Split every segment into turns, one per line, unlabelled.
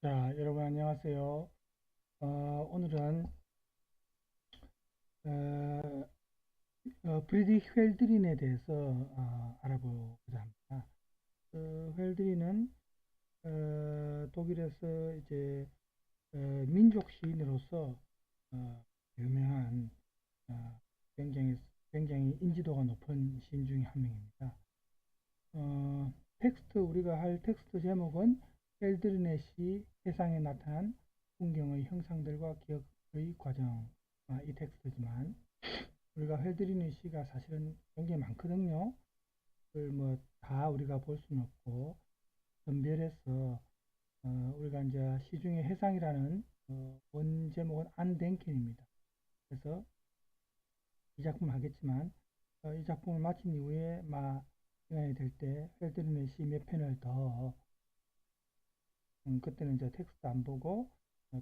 자, 여러분 안녕하세요. 오늘은 어, 프리드리히 훸드린에 대해서 알아보고자 합니다. 훸드린은 독일에서 이제 민족 시인으로서 유명한 어, 굉장히 굉장히 인지도가 높은 시인 중에 한 명입니다. 우리가 할 텍스트 제목은 헬드린의 시 세상에 나타난 풍경의 형상들과 기억의 과정, 이 텍스트지만 우리가 헬드린의 시가 사실은 굉장히 많거든요. 그걸 뭐 다 우리가 볼 수는 없고 선별해서 우리가 이제 시중의 해상이라는 원 제목은 안덴켄입니다. 그래서 이 작품을 하겠지만 이 작품을 마친 이후에 시간이 될 때 헬드린의 시 몇 편을 더 그때는 이제 텍스트 안 보고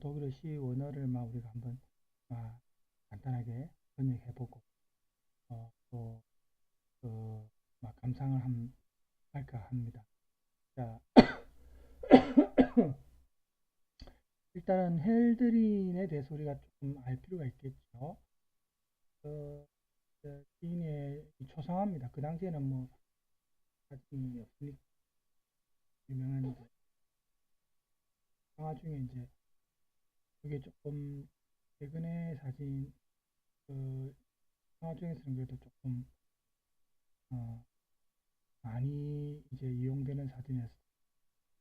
독일어 시 원어를 우리가 한번 간단하게 번역해보고 또 감상을 할까 합니다. 자, 일단은 헬드린에 대해서 우리가 조금 알 필요가 있겠죠. 어, 시인의 초상화입니다. 그 당시에는 뭐 사진이 없으니까 유명한 초상화 중에 이제 그게 조금 최근에 사진 초상화 중에서는 그래도 조금 어, 많이 이제 이용되는 사진이었을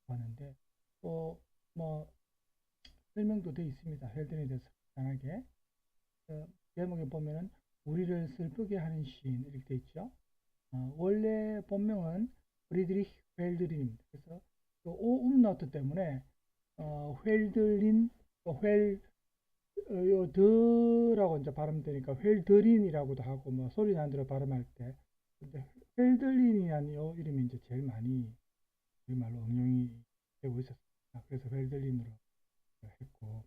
봤는데 또 뭐 설명도 되어 있습니다. 헬든에 대해서 간단하게 제목에 보면은 우리를 슬프게 하는 시인 이렇게 되어 있죠. 원래 본명은 프리드리히 헬드린입니다. 그래서 그 오 음라우트 때문에 헬들린 헬 요 더라고 이제 발음되니까 헬드린이라고도 하고 뭐 소리 나는 대로 발음할 때 근데 헬들린이라는 요 이름이 이제 제일 많이 우리말로 응용이 되고 있었습니다. 그래서 헬들린으로 했고,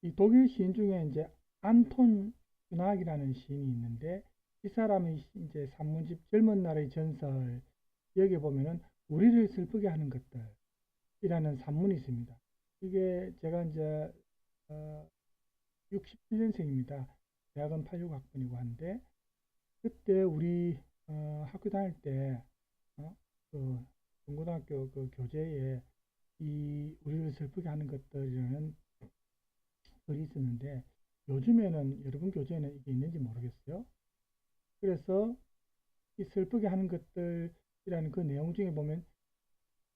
이 독일 시인 중에 이제 안톤 슈낙이라는 시인이 있는데, 이 사람이 이제 산문집 젊은 날의 전설, 여기 보면은 우리를 슬프게 하는 것들이라는 산문이 있습니다. 이게 제가 이제 67년생입니다. 대학은 86학번이고 한데, 그때 우리 학교 다닐 때 그 중고등학교 그 교재에 이 우리를 슬프게 하는 것들이라는 글이 있었는데 요즘에는 여러분 교재에는 이게 있는지 모르겠어요. 그래서 이 슬프게 하는 것들이라는 그 내용 중에 보면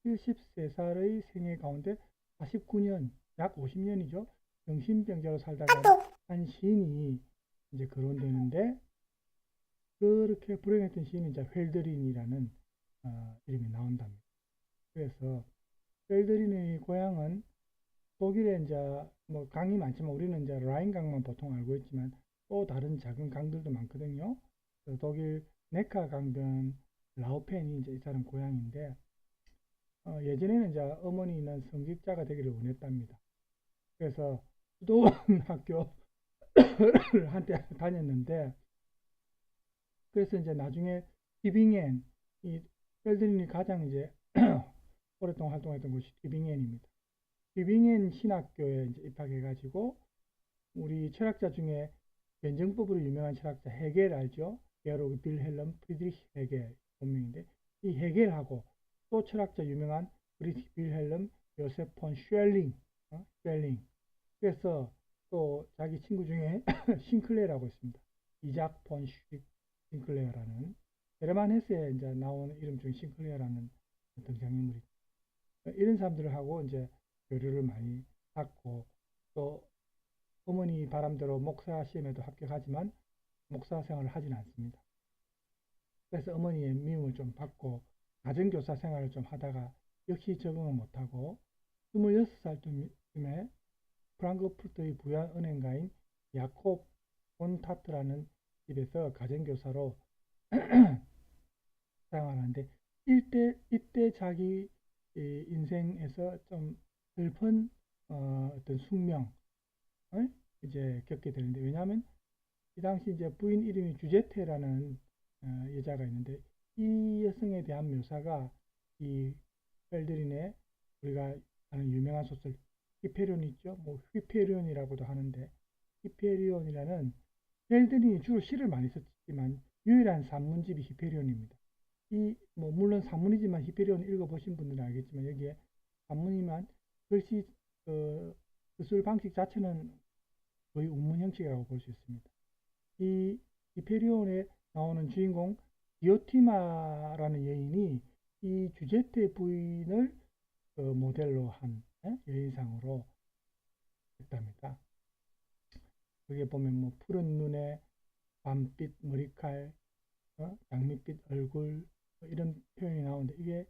73살의 생애 가운데 49년, 약 50년이죠. 정신병자로 살다가 한 시인이 이제 거론되는데 그렇게 불행했던 시인이 이제 헬드린이라는 이름이 나온답니다. 그래서 헬드린의 고향은 독일에 이제 뭐 강이 많지만 우리는 이제 라인 강만 보통 알고 있지만 또 다른 작은 강들도 많거든요. 독일 네카 강변 라우펜이 이제 이 사람 고향인데 예전에는 이제 어머니는 성직자가 되기를 원했답니다. 그래서 수도원 학교를 한때 다녔는데 그래서 이제 나중에 티빙엔 이 펠드린이 가장 이제 오랫동안 활동했던 곳이 티빙엔입니다. 티빙엔 신학교에 이제 입학해가지고 우리 철학자 중에 변증법으로 유명한 철학자 헤겔 알죠? 게오르그 빌헬름 프리드리히 헤겔 본명인데 이 헤겔하고 또 철학자 유명한 프리드리히 빌헬름 요세프 폰 슈엘링 슈엘링 그래서 또 자기 친구 중에 싱클레라고 있습니다. 이작 폰 싱클레어라는 헤르만 헤세에 이제 나오는 이름 중에 싱클레어라는 등장인물이 이런 사람들하고 이제 교류를 많이 하고 또 어머니 바람대로 목사 시험에도 합격하지만 목사 생활을 하지는 않습니다. 그래서 어머니의 미움을 좀 받고 가정교사 생활을 좀 하다가 역시 적응을 못하고 26살쯤에 프랑크푸르트의 부유한 은행가인 야콥 본 타트라는 집에서 가정교사로 생활하는데 이때 자기 인생에서 좀 슬픈 어떤 숙명을 이제 겪게 되는데 왜냐하면 이 당시 이제 부인 이름이 주제테라는 여자가 있는데 이 여성에 대한 묘사가 이 헬드린의 우리가 아는 유명한 소설 히페리온 있죠. 뭐 휘페리온이라고도 하는데 히페리온이라는 헬드린이 주로 시를 많이 썼지만 유일한 산문집이 히페리온입니다. 이 뭐 물론 산문이지만 히페리온 읽어보신 분들은 알겠지만 여기에 산문이만 글씨 기술 방식 자체는 거의 운문 형식이라고 볼 수 있습니다. 이 히페리온에 나오는 주인공 디오티마라는 여인이 이 주제테 부인을 모델로 한 여인상으로 했답니다. 여기에 보면 뭐 푸른 눈에 밤빛 머리칼, 장밋빛 얼굴 이런 표현이 나오는데 이게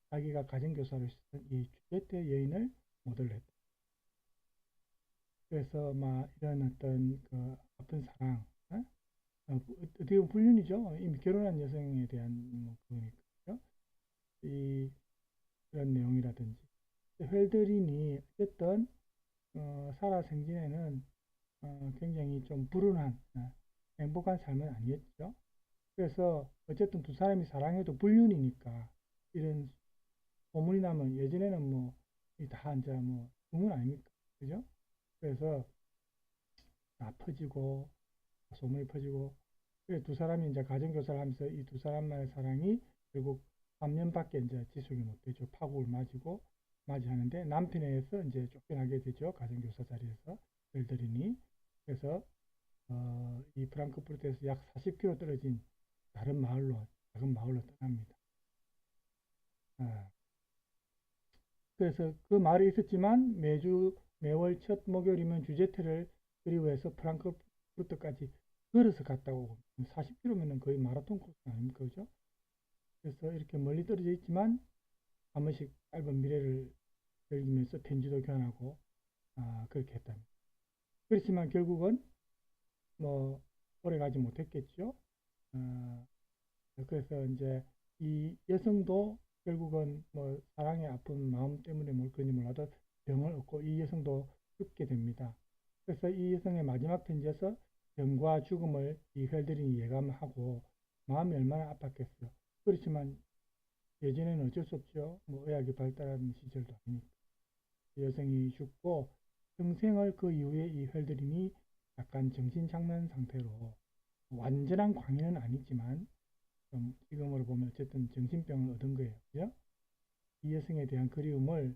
자기가 가정교사로 쓰던 이 주제테 여인을 모델로 했다. 그래서 막 이런 어떤 그 아픈 사랑, 어떻게 보면 불륜이죠. 이미 결혼한 여성에 대한 뭐 그거니까요. 이런 내용이라든지 헬드린이 어쨌든 살아생전에는 굉장히 좀 불운한 행복한 삶은 아니었죠. 그래서 어쨌든 두 사람이 사랑해도 불륜이니까 이런 소문이 나면 예전에는 뭐 다 이제 뭐 소문 아닙니까, 그죠? 그래서 다 퍼지고 소문이 퍼지고 그래서 두 사람이 이제 가정교사를 하면서 이 두 사람만의 사랑이 결국 3년밖에 이제 지속이 못되죠. 파국을 맞이하는데 남편에 의해서 이제 쫓겨나게 되죠. 가정교사 자리에서 헬드린이. 그래서 이 프랑크푸르트에서 약 40km 떨어진 다른 마을로 작은 마을로 떠납니다. 그래서 그 마을에 있었지만 매월 첫 목요일이면 주제테를 그리워해서 프랑크푸르트까지 걸어서 갔다고 40km면 거의 마라톤 코스 아닙니까, 그죠? 그래서 이렇게 멀리 떨어져 있지만 한 번씩 짧은 미래를 즐기면서 편지도 교환하고 그렇게 했답니다. 그렇지만 결국은 뭐 오래 가지 못했겠죠. 그래서 이제 이 여성도 결국은 뭐 사랑의 아픈 마음 때문에 뭘 그런지 몰라도 병을 얻고 이 여성도 죽게 됩니다. 그래서 이 여성의 마지막 편지에서 병과 죽음을 이 헬드린이 예감하고 마음이 얼마나 아팠겠어요. 그렇지만 예전에는 어쩔 수 없죠. 뭐 의학이 발달하는 시절도 아니니까. 여성이 죽고 평생을 그 이후에 이 헬드린이 약간 정신장난 상태로 완전한 광인은 아니지만 좀 지금으로 보면 어쨌든 정신병을 얻은 거예요. 그죠? 이 여성에 대한 그리움을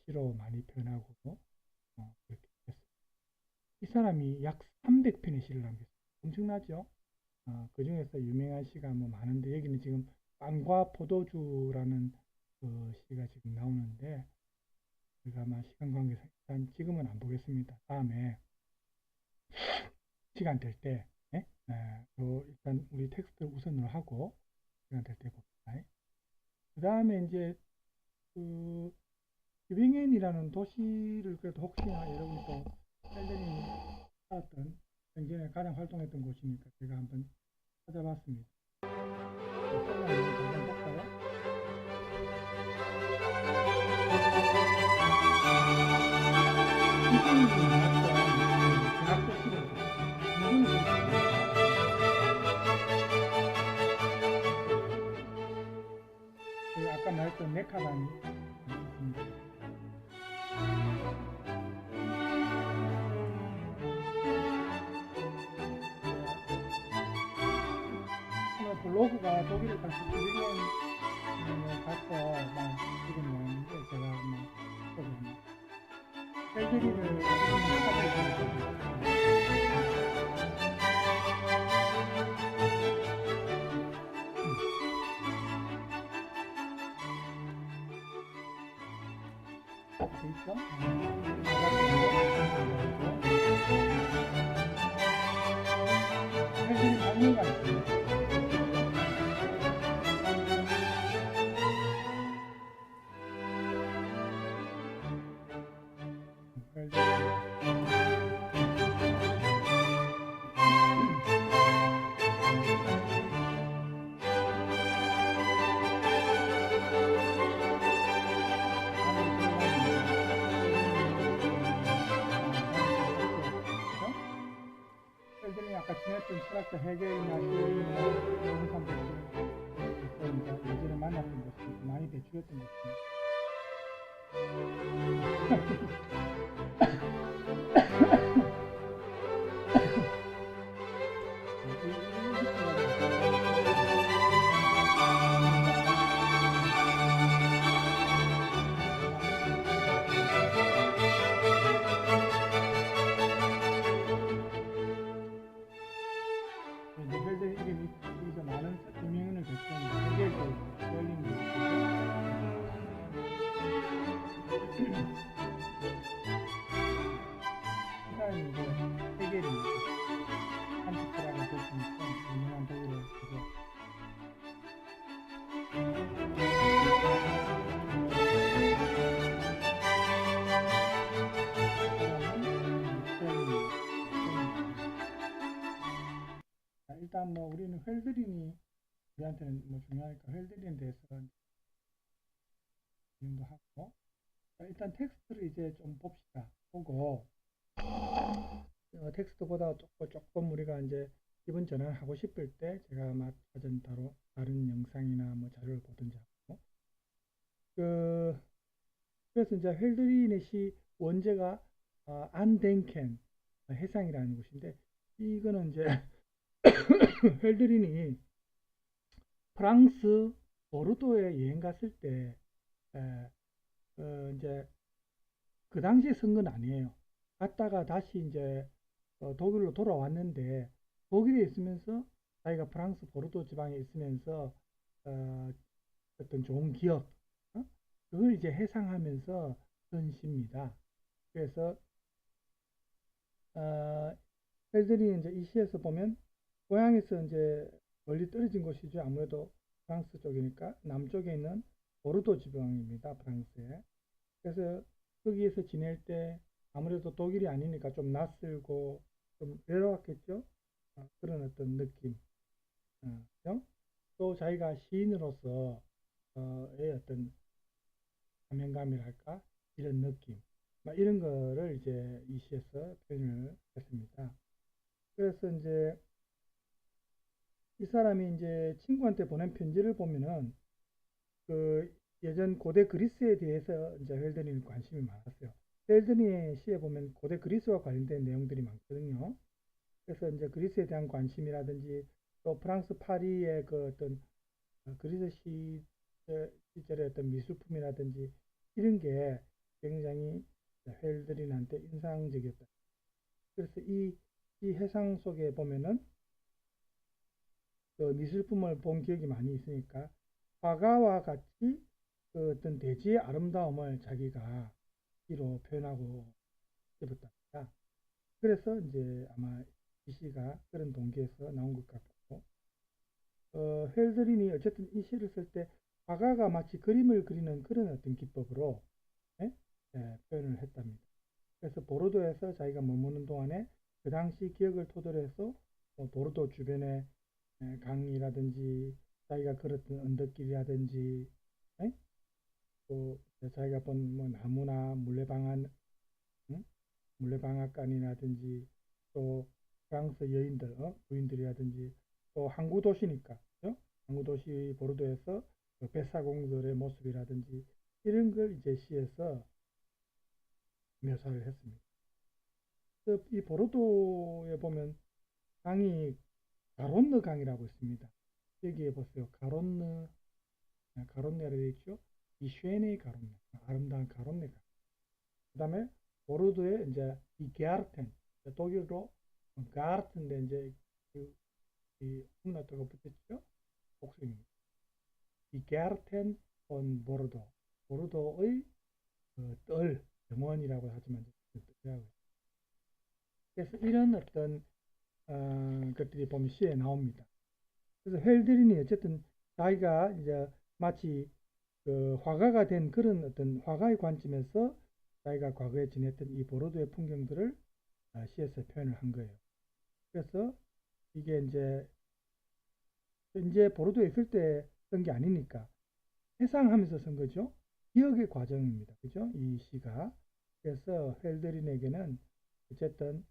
시로 많이 표현하고 그렇게 했어요. 이 사람이 약 300편의 시를 남겼어요. 엄청나죠? 그 중에서 유명한 시가 뭐 많은데 여기는 지금 빵과 포도주라는 그 시가 지금 나오는데 제가 아마 시간 관계상 일단 지금은 안 보겠습니다. 다음에 시간 될 때 일단 우리 텍스트 우선으로 하고 시간 될 때 봅시다. 그 다음에 이제 그 튜빙엔이라는 도시를 그래도 혹시나 여러분이 또 헬렌이 살았던 생전에 가장 활동했던 곳이니까 제가 한번 찾아봤습니다. 잠깐 볼까요? 아까 말했던 네카반이 있습니다. 블로그가 독일에 가서 튜빙엔에 가서 막 지금 나오는데 제가 한번 써보면 헬드린을 찾아있습니다. 있죠? 헬드린 박물관 있습니다. 아까 지냈던 철학자 해겔이나 시인이나 이런 사람들 예전에 만났던 곳이 많이 배출했던 곳입니다. 이제 헬들 이름이 여기서 많은 유명인을 배출한 세계에서 열린 곳이죠. 이 사람이 이제 세계를 한국사라고 볼 수 있는 유명한 독일의 그죠. 일단 뭐 우리는 헬드린이 우리한테는 뭐 중요하니까 헬드린에 대해서 질문도 하고 일단 텍스트를 이제 좀 봅시다. 보고 텍스트보다 조금 우리가 이제 기본 전환하고 싶을 때 제가 막 사전 다른 영상이나 뭐 자료를 보든지 하고 그래서 이제 헬드린의 원제가 안덴켄 해상이라는 곳인데 이거는 이제 헬드린이 프랑스 보르도에 여행 갔을 때 이제 그 당시에 쓴 건 아니에요. 갔다가 다시 이제 독일로 돌아왔는데 독일에 있으면서 자기가 프랑스 보르도 지방에 있으면서 어떤 좋은 기억 그걸 이제 해상하면서 쓴 시입니다. 그래서 헬드린이 이제 이 시에서 보면 고향에서 이제 멀리 떨어진 곳이죠. 아무래도 프랑스 쪽이니까 남쪽에 있는 보르도 지방입니다. 프랑스에. 그래서 거기에서 지낼 때 아무래도 독일이 아니니까 좀 낯설고 좀 외로웠겠죠. 그런 어떤 느낌. 또 자기가 시인으로서 의 어떤 사명감이랄까 이런 느낌. 이런 거를 이제 이 시에서 표현을 했습니다. 그래서 이제 이 사람이 이제 친구한테 보낸 편지를 보면은 그 예전 고대 그리스에 대해서 이제 헬드린이 관심이 많았어요. 헬드린의 시에 보면 고대 그리스와 관련된 내용들이 많거든요. 그래서 이제 그리스에 대한 관심이라든지 또 프랑스 파리의 그 어떤 그리스 시절의 어떤 미술품이라든지 이런 게 굉장히 헬드린한테 인상적이었다. 그래서 이 해상 속에 보면은 그 미술품을 본 기억이 많이 있으니까 화가와 같이 그 어떤 대지의 아름다움을 자기가 시로 표현하고 싶었답니다. 그래서 이제 아마 이 시가 그런 동기에서 나온 것 같고 헬드린이 어쨌든 이 시를 쓸 때 화가가 마치 그림을 그리는 그런 어떤 기법으로 예? 표현을 했답니다. 그래서 보르도에서 자기가 머무는 동안에 그 당시 기억을 토대로 해서 보르도 주변의 강이라든지 자기가 걸었던 언덕길이라든지 또 자기가 본 뭐 나무나 물레방앗간이라든지 또 프랑스 여인들 부인들이라든지 또 항구 도시니까 항구 도시 보르도에서 그 뱃사공들의 모습이라든지 이런 걸 이제 시에서 묘사를 했습니다. 이 보르도에 보면 강이 가론느 강이라고 있습니다. 여기에 보세요. 가론네가 되어 있죠. 이 쉐네의 가론네, 아름다운 가론네 강. 그 다음에 보르도에 이제 이 게르텐, 독일로 가르텐데 이제 이 홈라트가 붙었죠. 복수입니다. 이 게르텐 본 보르도, 보르도의 뜰, 정원이라고 하지만 뜻이라고요. 그래서 이런 어떤 것들이 보면 시에 나옵니다. 그래서 헬드린이 어쨌든 자기가 이제 마치 그 화가가 된 그런 어떤 화가의 관점에서 자기가 과거에 지냈던 이 보르도의 풍경들을 시에서 표현을 한 거예요. 그래서 이게 이제 현재 보르도에 있을 때 쓴 게 아니니까 해상하면서 쓴 거죠. 기억의 과정입니다. 그죠? 이 시가. 그래서 헬드린에게는 어쨌든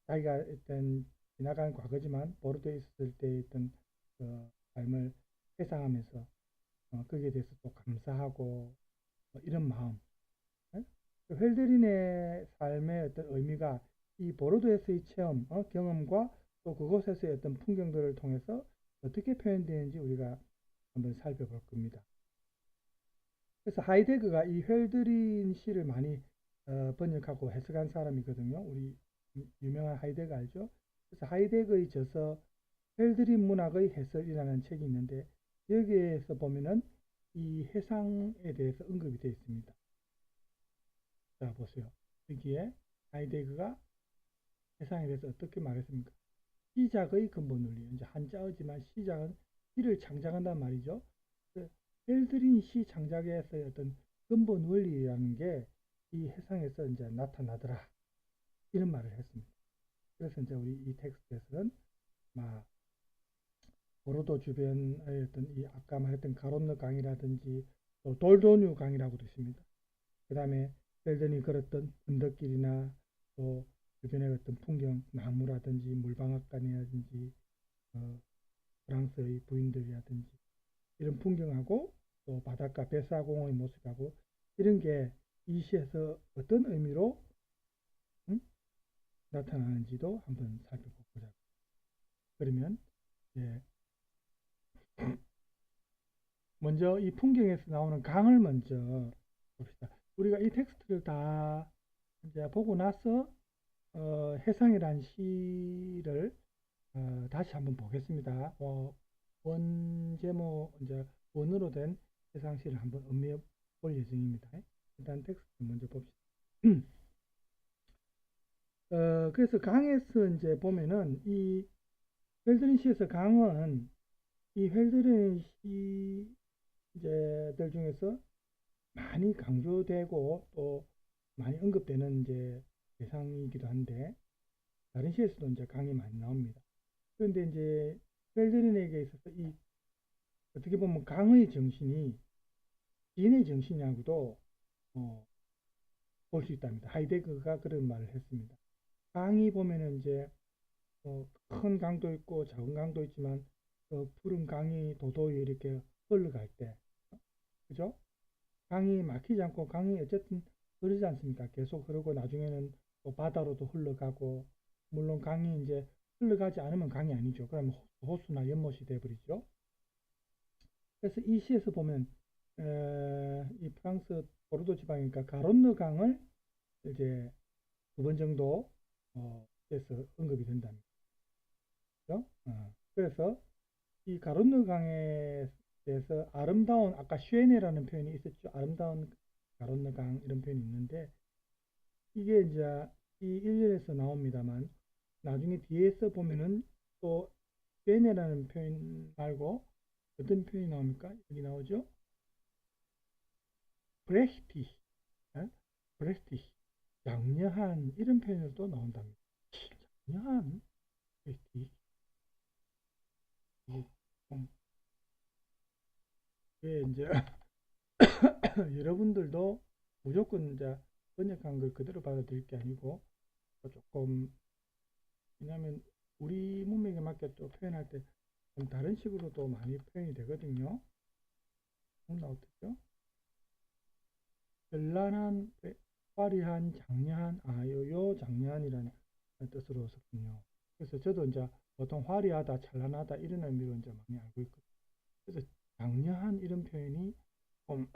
자기가 일단 지나간 과거지만 보르도에 있을 때 있던 그 삶을 회상하면서 거기에 대해서 또 감사하고 이런 마음. 예? 그 헬드린의 삶의 어떤 의미가 이 보르도에서의 체험, 경험과 또 그곳에서의 어떤 풍경들을 통해서 어떻게 표현되는지 우리가 한번 살펴볼 겁니다. 그래서 하이데거가 이 헬드린 시를 많이 번역하고 해석한 사람이거든요. 우리 유명한 하이데거 알죠? 그래서 하이데거의 저서 헬드린 문학의 해설이라는 책이 있는데 여기에서 보면은 이 해상에 대해서 언급이 되어 있습니다. 자, 보세요. 여기에 하이데거가 해상에 대해서 어떻게 말했습니까? 시작의 근본 원리. 이제 한자어지만 시작은 시를 창작한단 말이죠. 헬드린 시 창작에서의 어떤 근본 원리라는 게 이 해상에서 이제 나타나더라. 이런 말을 했습니다. 그래서 이제 우리 이 텍스트에서는 막 보르도 주변의 어떤 이 아까 말했던 가론느 강이라든지 또 돌도뉴 강이라고도 있습니다. 그 다음에 헬든이 걸었던 언덕길이나 또 주변의 어떤 풍경, 나무라든지 물방앗간이라든지 프랑스의 부인들이라든지 이런 풍경하고 또 바닷가 뱃사공의 모습하고 이런 게 이 시에서 어떤 의미로 나타나는지도 한번 살펴보자. 그러면 예, 먼저 이 풍경에서 나오는 강을 먼저 봅시다. 우리가 이 텍스트를 다 이제 보고 나서 해상이란 시를 다시 한번 보겠습니다. 원 제목 이제 원으로 된 해상시를 한번 음미해 볼 예정입니다. 일단 텍스트 먼저 봅시다. 그래서 강에서 이제 보면은 이 헬드린 시에서 강은 이 헬드린 시제들 중에서 많이 강조되고 또 많이 언급되는 이제 대상이기도 한데 다른 시에서도 이제 강이 많이 나옵니다. 그런데 이제 헬드린에게 있어서 이 어떻게 보면 강의 정신이 시인의 정신이라고도 볼 수 있답니다. 하이데거가 그런 말을 했습니다. 강이 보면은 이제 큰 강도 있고 작은 강도 있지만 푸른 강이 도도히 이렇게 흘러갈 때, 그죠? 강이 막히지 않고 강이 어쨌든 흐르지 않습니까? 계속 흐르고 나중에는 또 바다로도 흘러가고, 물론 강이 이제 흘러가지 않으면 강이 아니죠. 그러면 호수나 연못이 되어버리죠. 그래서 이 시에서 보면 이 프랑스 보르도 지방이니까 가론느 강을 이제 2번 정도 해서 언급이 된답니다. 그렇죠? 그래서 이 가론느 강에 대해서 아름다운 아까 쉐네라는 표현이 있었죠. 아름다운 가론느 강 이런 표현이 있는데 이게 이제 이 일절에서 나옵니다만 나중에 뒤에서 보면은 또 쉐네라는 표현 말고 어떤 표현이 나옵니까? 여기 나오죠. 브레히티, 브레히티, 양려한 이런 표현으로 또 나온답니다. 양려한 브레히티. 이게 이제 여러분들도 무조건 이제 번역한 걸 그대로 받아들일 게 아니고 조금 왜냐하면 우리 문맥에 맞게 또 표현할 때 좀 다른 식으로 도 많이 표현이 되거든요. 어떻게요? 별난한, 화려한, 장려한, 요 장려한이라는 뜻으로 썼군요. 그래서 저도 이제 보통 화려하다, 찬란하다 이런 의미로 이제 많이 알고 있거든요. 그래서 장려한 이런 표현이 좀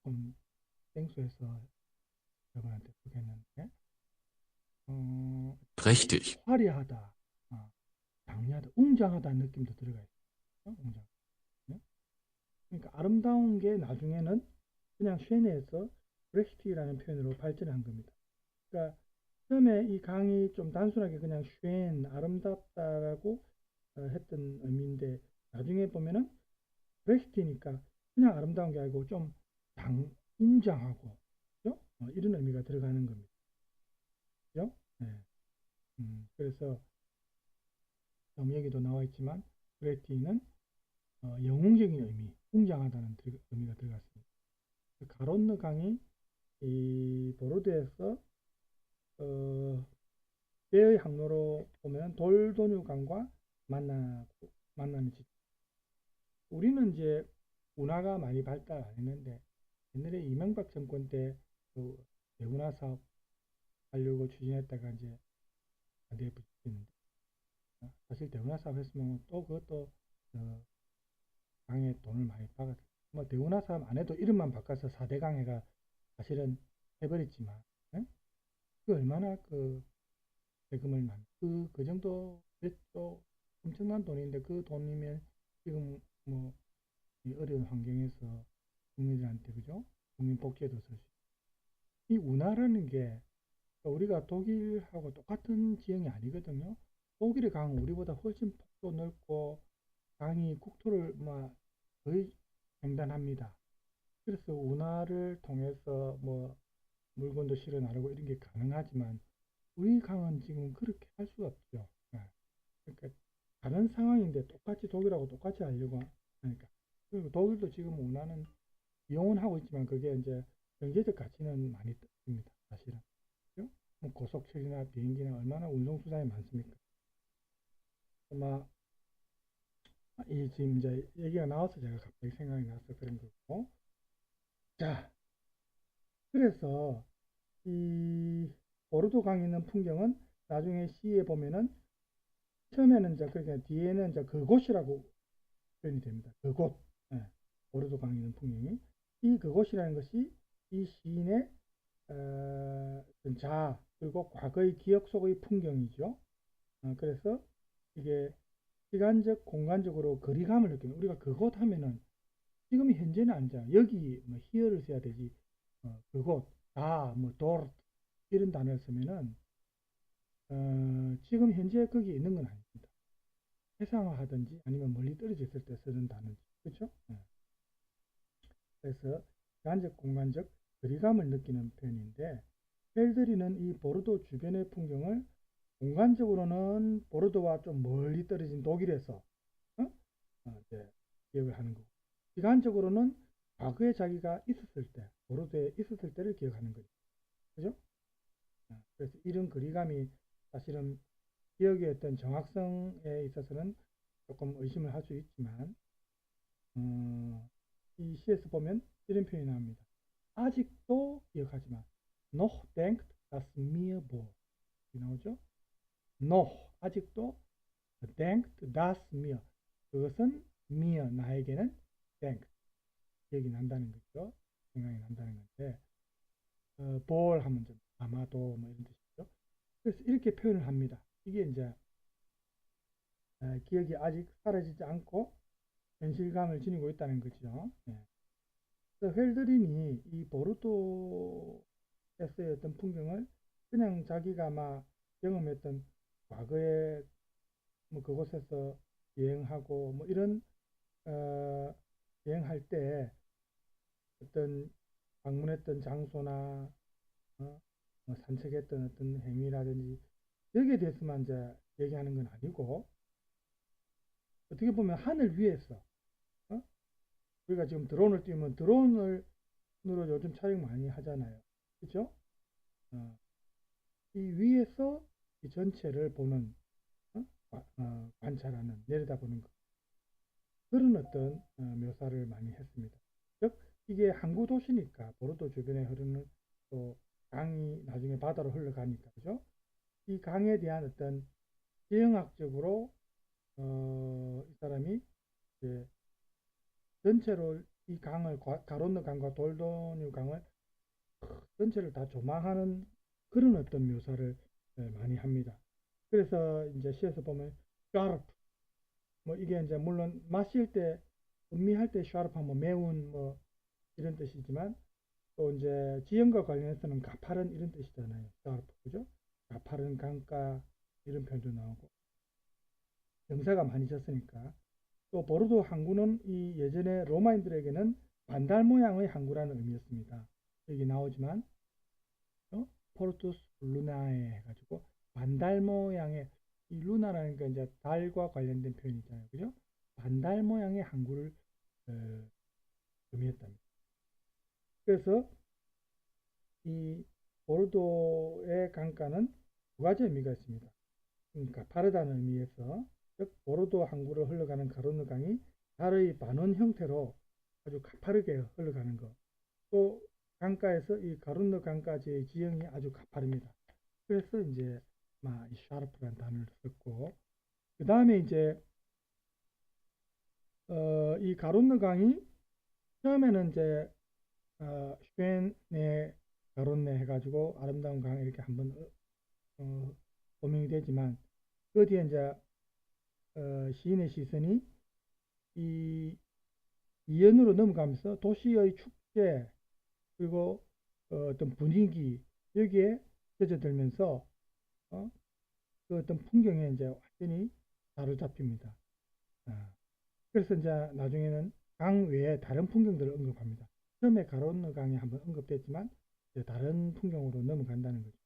좀 생소해서 여러분한테 보겠는데
Prächtig.
화려하다, 장려하다, 웅장하다는 느낌도 들어가 있어요. 웅장. 네? 그러니까 아름다운 게 나중에는 그냥 쉐네에서 브레히티라는 표현으로 발전한 겁니다. 그러니까 처음에 이 강이 좀 단순하게 그냥 쉐인, 아름답다라고 했던 의미인데 나중에 보면은 브레히티니까 그냥 아름다운 게 아니고 좀 웅장하고, 그죠? 이런 의미가 들어가는 겁니다. 그죠? 네. 그래서 여기도 나와 있지만 브레티는 영웅적인 의미, 웅장하다는 의미가 들어갔습니다. 가론느 강이 이 보르도에서 배의 항로로 보면 돌도뉴강과 만나는 지점. 우리는 이제 운하가 많이 발달 안 했는데 옛날에 이명박 정권 때 그 대운하 사업 하려고 추진했다가 이제 안되게 붙였는데 사실 대운하 사업 했으면 또 그것도 강에 돈을 많이 박았죠. 뭐 대운하 사업 안 해도 이름만 바꿔서 4대 강해가 사실은 해버렸지만 그 얼마나 그 세금을 그 정도 또 엄청난 돈인데 그 돈이면 지금 뭐 이 어려운 환경에서 국민들한테 그죠? 국민 복지에도 쓸 수. 이 운하라는 게 우리가 독일하고 똑같은 지형이 아니거든요. 독일의 강은 우리보다 훨씬 폭도 넓고 강이 국토를 뭐 거의 횡단합니다. 그래서 운하를 통해서 뭐 물건도 실어 나르고 이런 게 가능하지만 우리 강은 지금 그렇게 할 수가 없죠. 그러니까 다른 상황인데 똑같이 독일하고 똑같이 하려고 하니까. 그리고 독일도 지금 운하는 이용은 하고 있지만 그게 이제 경제적 가치는 많이 떨어집니다. 사실은. 그죠? 뭐 고속철이나 비행기나 얼마나 운송수단이 많습니까? 아마 이 지금 이제 얘기가 나와서 제가 갑자기 생각이 나서 그런 거고. 자, 그래서 이 보르도강에 있는 풍경은 나중에 시에 보면은 처음에는 이제 그러니까 뒤에는 이제 그곳이라고 표현이 됩니다. 그곳. 예, 보르도강에 있는 풍경이 이 그곳이라는 것이 이 시인의 자아 그리고 과거의 기억 속의 풍경이죠. 그래서 이게 시간적 공간적으로 거리감을 느끼는 우리가 그곳 하면은 지금 현재는 아니잖아. 여기 뭐 here를 써야 되지. 그곳 뭐돌 이런 단어를 쓰면은 지금 현재 거기에 있는 건 아닙니다. 해상화하든지 아니면 멀리 떨어져 있을 때 쓰는 단어지. 그렇죠? 그래서 시간적 공간적 거리감을 느끼는 표현인데 헬드리는 이 보르도 주변의 풍경을 공간적으로는 보르도와 좀 멀리 떨어진 독일에서 이제 기억을 하는 거고 시간적으로는 과거에 자기가 있었을 때 보르도에 있었을 때를 기억하는 거죠. 그죠? 그래서 이런 거리감이 사실은 기억의 어떤 정확성에 있어서는 조금 의심을 할 수 있지만 이 시에서 보면 이런 표현이 나옵니다. 아직도 기억하지만 noch denkt das mir wohl 나오죠? noch 아직도 denkt das mir 그것은 mir 나에게는 denkt 기억이 난다는 거죠. 생각이 난다는 건데 볼 하면 좀 아마도 뭐 이런 뜻이죠. 그래서 이렇게 표현을 합니다. 이게 이제 기억이 아직 사라지지 않고 현실감을 지니고 있다는 거죠. 그래서 헬드린이 이 보르도에서의 어떤 풍경을 그냥 자기가 막 경험했던 과거에 뭐 그곳에서 여행하고 뭐 이런 여행할 때 어떤 방문했던 장소나 뭐 산책했던 어떤 행위라든지 여기에 대해서만 이제 얘기하는 건 아니고 어떻게 보면 하늘 위에서 우리가 지금 드론을 띄우면 드론으로 요즘 촬영 많이 하잖아요. 그렇죠? 이 위에서 이 전체를 보는 관찰하는 내려다보는 것 그런 어떤 묘사를 많이 했습니다. 즉 이게 항구 도시니까 보르도 주변에 흐르는 또 강이 나중에 바다로 흘러가니까 그죠? 이 강에 대한 어떤 지형학적으로 이 사람이 이제 전체로 이 강을 가론느 강과 돌도뉴 강을 전체를 다 조망하는 그런 어떤 묘사를 많이 합니다. 그래서 이제 시에서 보면 샤르프 뭐 이게 이제 물론 마실 때 음미할 때 샤르프하면 뭐 매운 뭐 이런 뜻이지만 또 이제 지형과 관련해서는 가파른 이런 뜻이잖아요. 샤르프 그죠? 가파른 강가 이런 표현도 나오고 영사가 많이 졌으니까 또 보르도 항구는 이 예전에 로마인들에게는 반달 모양의 항구라는 의미였습니다. 여기 나오지만 포르투스 루나에 해가지고 반달 모양의 이 루나라는 게 이제 달과 관련된 표현이잖아요. 그죠? 반달 모양의 항구를 의미했답니다. 그래서 이 보르도의 강가는 두 가지 의미가 있습니다. 그러니까 가파르다는 의미에서, 즉 보르도 항구로 흘러가는 가로느 강이 달의 반원 형태로 아주 가파르게 흘러가는 것. 또 강가에서 이 가로느 강까지의 지형이 아주 가파릅니다. 그래서 이제 이 샤르프라는 단어를 썼고, 그 다음에 이제 이 가로느 강이 처음에는 이제 슈엔네 가론네 해가지고 아름다운 강 이렇게 한번 호명이 되지만, 그 뒤에 이제 시인의 시선이 이 이연으로 넘어가면서 도시의 축제 그리고 어떤 분위기 여기에 젖어들면서 그 어떤 풍경에 이제 완전히 사로잡힙니다. 그래서 이제 나중에는 강 외에 다른 풍경들을 언급합니다. 처음에 가로느 강이 한번 언급됐지만 이제 다른 풍경으로 넘어간다는 거죠.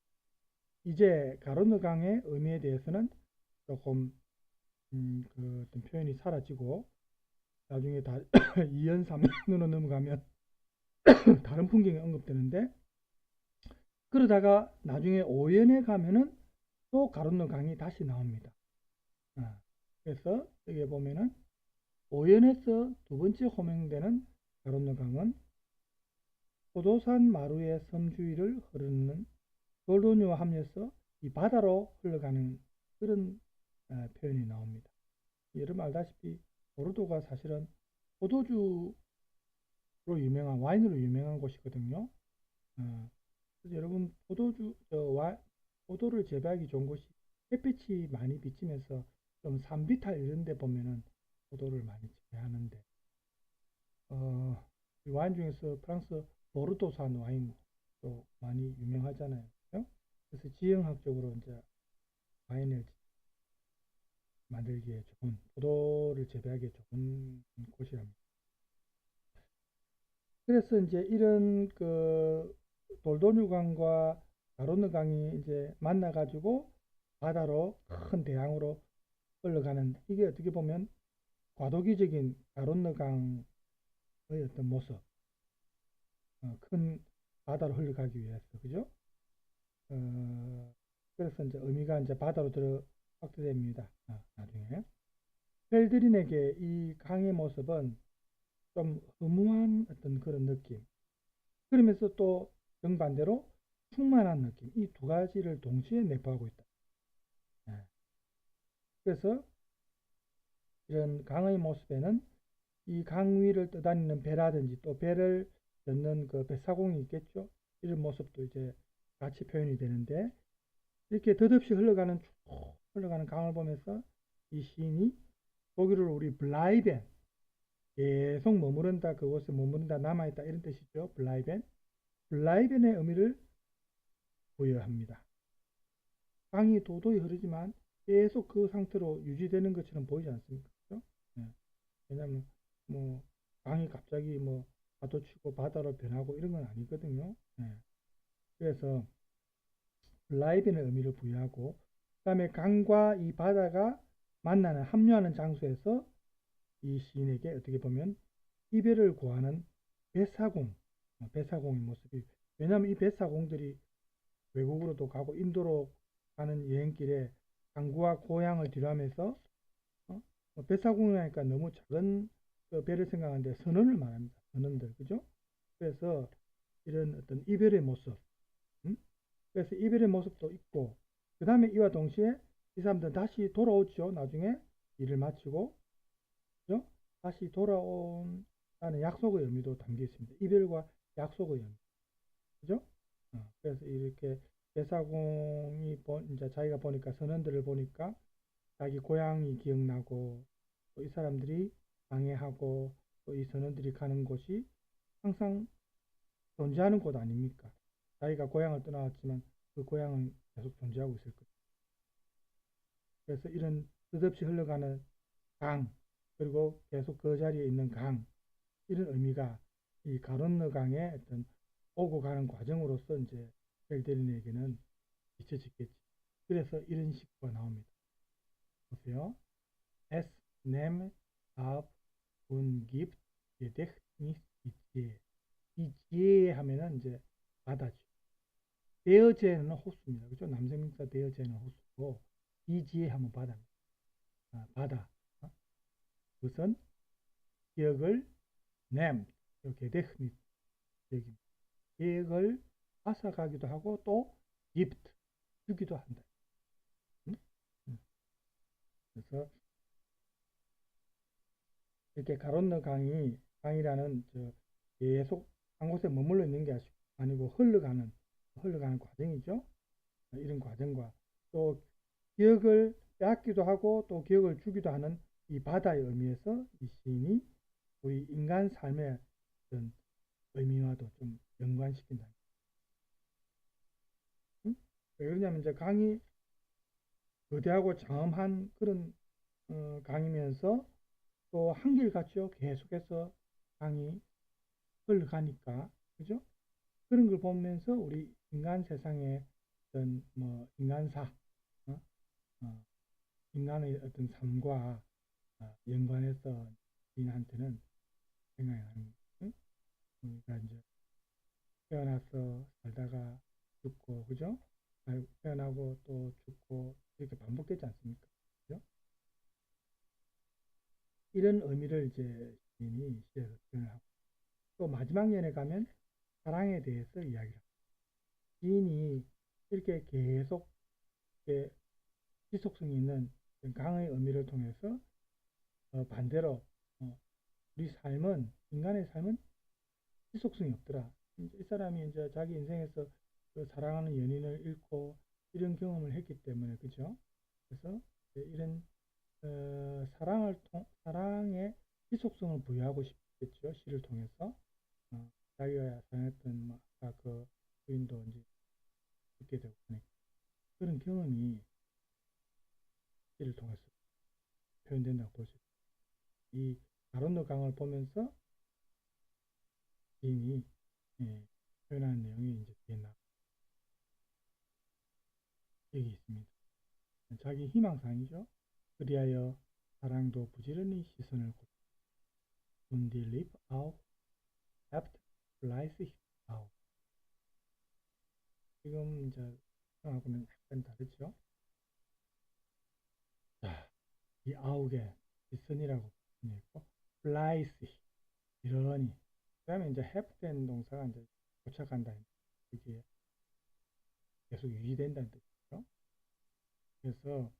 이제 가로느 강의 의미에 대해서는 조금 그 어떤 표현이 사라지고, 나중에 다 2연 3연으로 넘어가면 다른 풍경이 언급되는데, 그러다가 나중에 5연에 가면은 또 가로느 강이 다시 나옵니다. 그래서 여기 보면은 5연에서 두 번째 호명되는 가로느 강은 포도산 마루의 섬 주위를 흐르는 돌도니와 합류해서 이 바다로 흘러가는 그런 표현이 나옵니다. 여러분 알다시피 보르도가 사실은 포도주로 유명한, 와인으로 유명한 곳이거든요. 그래서 여러분 포도를 재배하기 좋은 곳이 햇빛이 많이 비치면서 좀 산비탈 이런 데 보면은 포도를 많이 재배하는데, 이 와인 중에서 프랑스 보르도산 와인도 많이 유명하잖아요. 그렇죠? 그래서 지형학적으로 이제 와인을 만들기에 좋은, 포도를 재배하기에 좋은 곳이랍니다. 그래서 이제 이런 그 돌도뉴강과 가로느 강이 이제 만나가지고 바다로 큰 대양으로 흘러가는, 이게 어떻게 보면 과도기적인 가로느 강의 어떤 모습, 큰 바다로 흘러가기 위해서, 그죠? 그래서 이제 의미가 이제 바다로 확대됩니다. 나중에 펠드린에게 이 강의 모습은 좀 허무한 어떤 그런 느낌, 그러면서 또 정반대로 충만한 느낌, 이 두 가지를 동시에 내포하고 있다. 그래서 이런 강의 모습에는 이 강 위를 떠다니는 배라든지 또 배를 젓는 그 배사공이 있겠죠. 이런 모습도 이제 같이 표현이 되는데, 이렇게 덧없이 흘러가는 강을 보면서 이 시인이 독일어로 우리 블라이벤, 계속 머무른다, 그곳에 머무른다, 남아있다 이런 뜻이죠. 블라이벤의 의미를 부여합니다. 강이 도도히 흐르지만 계속 그 상태로 유지되는 것처럼 보이지 않습니까? 그렇죠? 왜냐하면 뭐 강이 갑자기 뭐 파도치고 바다로 변하고 이런 건 아니거든요. 그래서 블라이벤의 의미를 부여하고, 그 다음에 강과 이 바다가 만나는, 합류하는 장소에서 이 시인에게 어떻게 보면 이별을 구하는 배사공의 모습이, 왜냐하면 이 배사공들이 외국으로도 가고 인도로 가는 여행길에 항구와 고향을 뒤로하면서 배사공이니까 너무 작은 그 배를 생각하는데 선원을 말합니다. 선원들, 그죠? 그래서 이런 어떤 이별의 모습, 그래서 이별의 모습도 있고, 그 다음에 이와 동시에 이 사람들은 다시 돌아오죠. 나중에 일을 마치고, 그죠? 다시 돌아온다는 약속의 의미도 담겨 있습니다. 이별과 약속의 의미, 그죠? 그래서 이렇게 배사공이 이제 자기가 보니까, 선원들을 보니까 자기 고향이 기억나고, 또 이 사람들이 방해하고 또 이 선원들이 가는 곳이 항상 존재하는 곳 아닙니까? 자기가 고향을 떠나왔지만 그 고향은 계속 존재하고 있을 거예요. 그래서 이런 뜻없이 흘러가는 강, 그리고 계속 그 자리에 있는 강, 이런 의미가 이 가론느 강의 어떤 오고 가는 과정으로서 이제 벨데린에게는 비춰지겠지. 그래서 이런 식구가 나옵니다. 보세요. Es nimmt ab und gibt Gedächtnis die J. 이 J 하면은 이제 바다죠. 되어제는 호수입니다. 그죠? 남성명사 되어제는 호수고, 이지혜 하면 바다입니다. 바다. 그것은 기억을 냄, 게데흐니 기억입니다. 기억을 앗아가기도 하고 또 기프트 주기도 한다. 그래서 이렇게 가론너 강이라는 계속 한 곳에 머물러 있는 게 아니고 흘러가는 과정이죠. 이런 과정과 또 기억을 빼앗기도 하고 또 기억을 주기도 하는 이 바다의 의미에서 이 시인이 우리 인간 삶의 어떤 의미와도 좀 연관시킨다. 응? 왜 그러냐면 이제 강이 거대하고 장엄한 그런 강이면서 또 한결같죠. 계속해서 강이 흘러가니까 그죠? 그런 걸 보면서 우리 인간 세상의 어떤 뭐 인간사, 어? 인간의 어떤 삶과 연관해서 인한테는 생각하는 응? 그러니까 이제 태어나서 살다가 죽고 그죠? 태어나고 또 죽고 이렇게 반복되지 않습니까? 그죠? 이런 의미를 이제 시인이 시에서 표현하고 또 마지막 연에 가면 사랑에 대해서 이야기를 합니다. 시인이 이렇게 계속 이렇게 지속성이 있는 강의 의미를 통해서 반대로 우리 삶은 인간의 삶은 지속성이 없더라. 이 사람이 이제 자기 인생에서 그 사랑하는 연인을 잃고 이런 경험을 했기 때문에 그죠? 그래서 이런 사랑에 지속성을 부여하고 싶겠죠. 시를 통해서 자기가 사랑했던 아까 그 부인도 이제 죽게 되고 하니까 그런 경험이 시를 통해서 표현된다고 볼 수 있습니다. 이 가론노 강을 보면서 시인이 표현하는 내용이 이제 뒤에 여기 있습니다. 자기 희망사항이죠. 그리하여 사랑도 부지런히 시선을 곱다. When they live out, left flies out. 지금 이제 하고는 약간 다르죠. 자, 이 out에 시선이라고 있고, flies 부지런히. 그다음에 이제 have 된 동사가 이제 도착한다. 이게 계속 유지된다는 뜻이죠. 그래서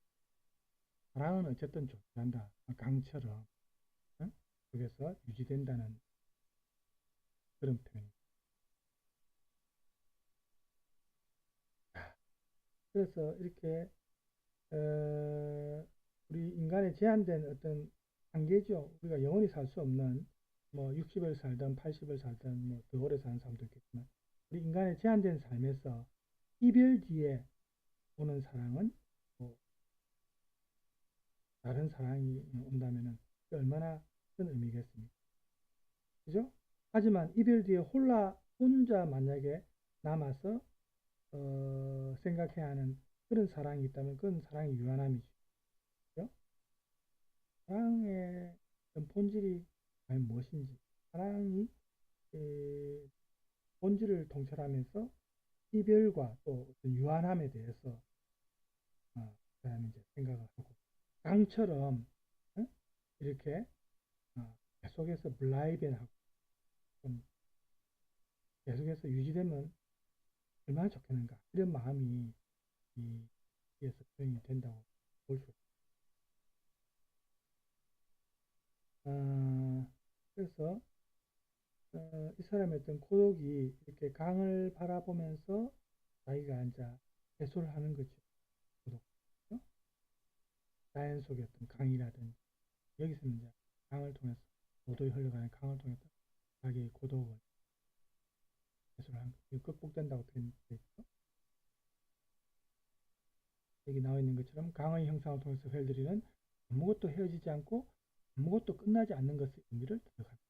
사랑은 어쨌든 존재한다. 강처럼 응? 속에서 유지된다는 그런 표현입니다. 그래서 이렇게 우리 인간의 제한된 어떤 한계죠. 우리가 영원히 살 수 없는 뭐 60을 살든 80을 살든 뭐 더 오래 사는 사람도 있겠지만 우리 인간의 제한된 삶에서 이별 뒤에 오는 사랑은 뭐 다른 사랑이 온다면은 얼마나 큰 의미겠습니까? 그죠? 하지만 이별 뒤에 혼자 만약에 남아서 생각해야 하는 그런 사랑이 있다면 그건 사랑의 유한함이죠. 그죠? 사랑의 본질이 과연 무엇인지, 사랑이 본질을 통찰하면서 이별과 또 어떤 유한함에 대해서 사람이 이제 생각을 하고 강처럼 이렇게 계속해서 블라이벤하고 좀 계속해서 유지되면 얼마나 좋겠는가 이런 마음이 이에서 표현이 된다고 볼 수 있습니다. 그래서 이 사람의 어떤 고독이 이렇게 강을 바라보면서 자기가 이제 해소를 하는 거죠. 고독. 자연 속의 어떤 강이라든지 여기서는 이제 강을 통해서 고독이 흘러가는 강을 통해서 자기의 고독을 해소를 하는 거죠. 극복된다고 표현되어 있죠. 여기 나와 있는 것처럼 강의 형상을 통해서 회들이는 아무것도 헤어지지 않고 아무것도 끝나지 않는 것의 의미를 들어갑니다.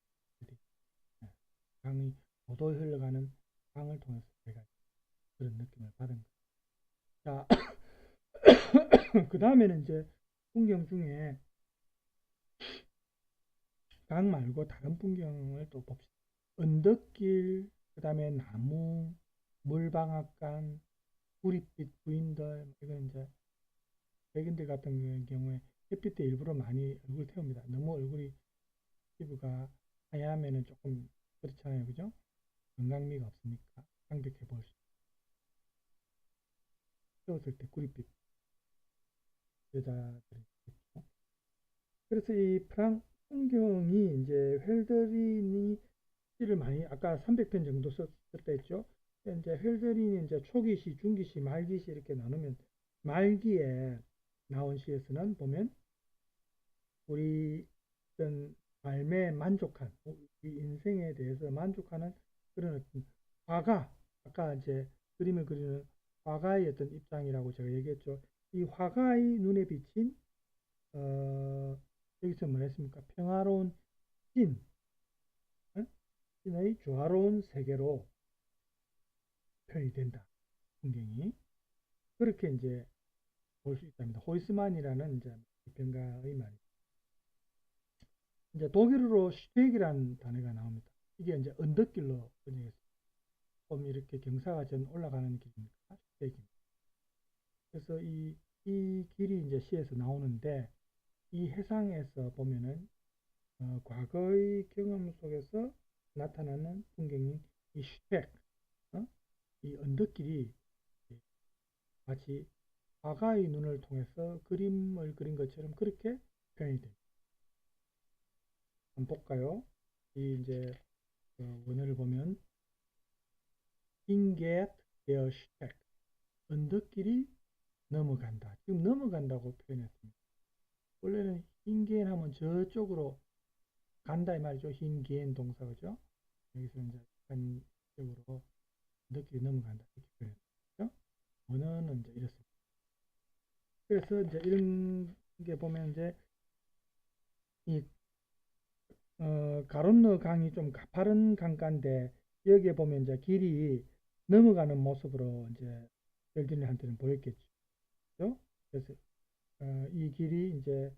강이 고도에 흘러가는 강을 통해서 제가 그런 느낌을 받은 거예요. 자, 그 다음에는 이제 풍경 중에 강 말고 다른 풍경을 또 봅시다. 언덕길, 그 다음에 나무, 물방앗간, 구릿빛 부인들, 이건 이제 백인들 같은 경우에 햇빛에 일부러 많이 얼굴 태웁니다. 너무 얼굴이 피부가 하얗면은 조금 그렇잖아요, 그죠? 건강미가 없으니까 창백해 보일 수 태웠을 때 구릿빛 여자들이 있죠. 그래서 이 프랑 풍경이 이제 헬더린이 시를 많이 아까 300편 정도 썼다 했죠. 이제 헬더린이 이제 초기시, 중기시, 말기시 이렇게 나누면 말기에 나온 시에서는 보면 우리 어떤 삶에 만족한 우리 인생에 대해서 만족하는 그런 어떤 화가 아까 이제 그림을 그리는 화가의 어떤 입장이라고 제가 얘기했죠. 이 화가의 눈에 비친 여기서 뭐 했습니까? 평화로운 신, 어? 신의 조화로운 세계로 표현이 된다. 풍경이 그렇게 이제 볼 수 있답니다. 호이스만이라는 이제 평가의 말이. 이제 독일어로 슈택이라는 단어가 나옵니다. 이게 이제 언덕길로 번역했어요. 좀 이렇게 경사가 전 올라가는 길입니다. 슈택입니다. 그래서 이 길이 이제 시에서 나오는데 이 해상에서 보면은 과거의 경험 속에서 나타나는 풍경인 이 슈택, 이 언덕길이 마치 화가의 눈을 통해서 그림을 그린 것처럼 그렇게 표현이 됩니다. 한번 볼까요? 이 이제 원어를 보면 hinget der Steg 언덕길이 넘어간다. 지금 넘어간다고 표현했습니다. 원래는 흰겐 하면 저쪽으로 간다 이 말이죠. 흰겐 동사 그죠? 여기서 이제 한쪽으로 언덕길이 넘어간다 이렇게 표현했죠. 원어는 이제 이렇습니다. 그래서 이제 이런 게 보면 이제 이 가론너 강이 좀 가파른 강가인데 여기에 보면 이제 길이 넘어가는 모습으로 이제 벨딘한테는 보였겠죠. 그래서 이 길이 이제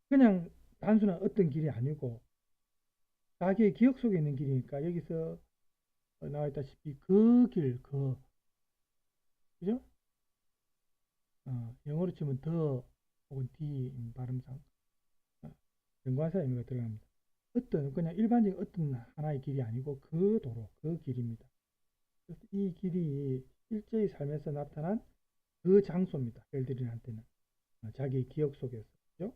그냥 단순한 어떤 길이 아니고 자기의 기억 속에 있는 길이니까 여기서 나와 있다시피 그 길, 그죠? 영어로 치면 더 혹은 D 발음상 연관사 의미가 들어갑니다. 어떤 그냥 일반적인 어떤 하나의 길이 아니고 그 도로, 그 길입니다. 그래서 이 길이 실제의 삶에서 나타난 그 장소입니다. 헬드린한테는 자기의 기억 속에서, 그죠?